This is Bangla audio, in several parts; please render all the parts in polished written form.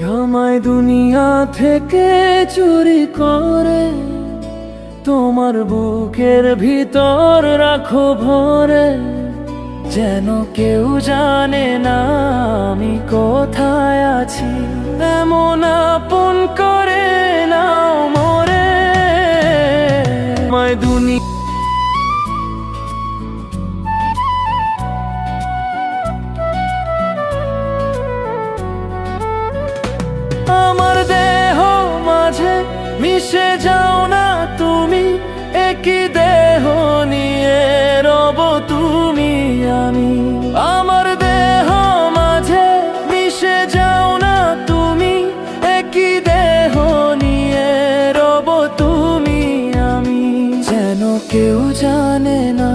আমায় দুনিয়া থেকে চুরি করে তোমার বুকের ভিতর রাখো ভরে, যেন কেউ জানে না আমি কোথায় আছি। এমন আপন করে নাও মোরে, আমায় দুনিয়া আমার দেহ মাঝে মিশে যাও না তুমি, একই দেহ নিয়ে রব তুমি আমি। আমার দেহ মাঝে মিশে যাও না তুমি, একই দেহ নিয়ে রব তুমি আমি। যেন কেউ জানে না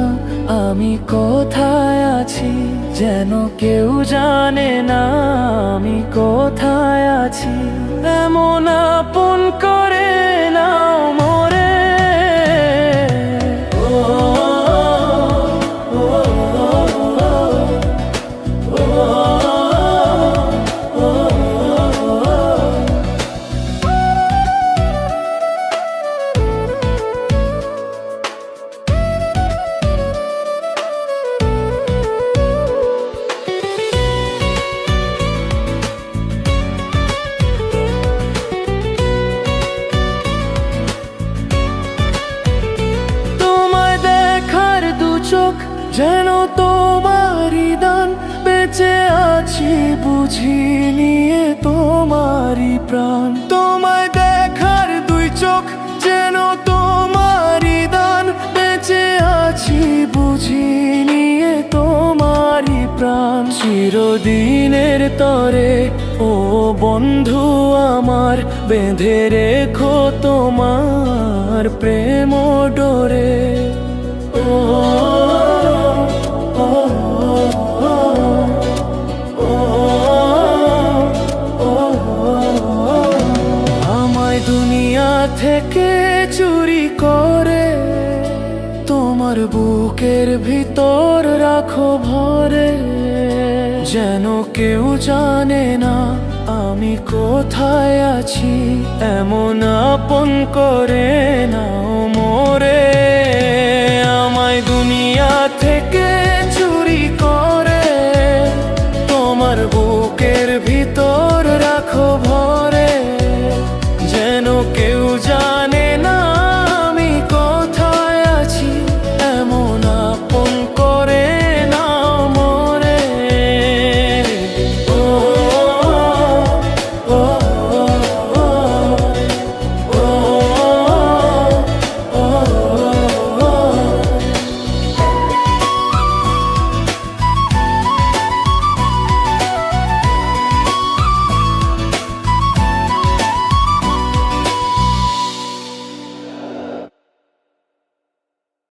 আমি কোথায় আছি, যেন কেউ জানে না আমি কোথায় আছি। এমন আপন করে নাও মোরে। চোখ যেন তোমারই দান, বেঁচে আছি বুঝি নিয়ে তোমারই প্রাণ। তোমায় দেখার দুই চোখ যেন তোমারই দান, বেঁচে আছি বুঝি নিয়ে তোমারই প্রাণ। চিরদিনের তরে ও বন্ধু আমার, বেঁধে রেখো তোমার প্রেম ডোরে। আমায় দুনিয়া থেকে চুরি করে তোমার বুকের ভিতর রাখো ভরে, যেন কেউ জানে না আমি কোথায় আছি। এমন আপন করে নাও মোরে, আমায় দুনিয়া থেকে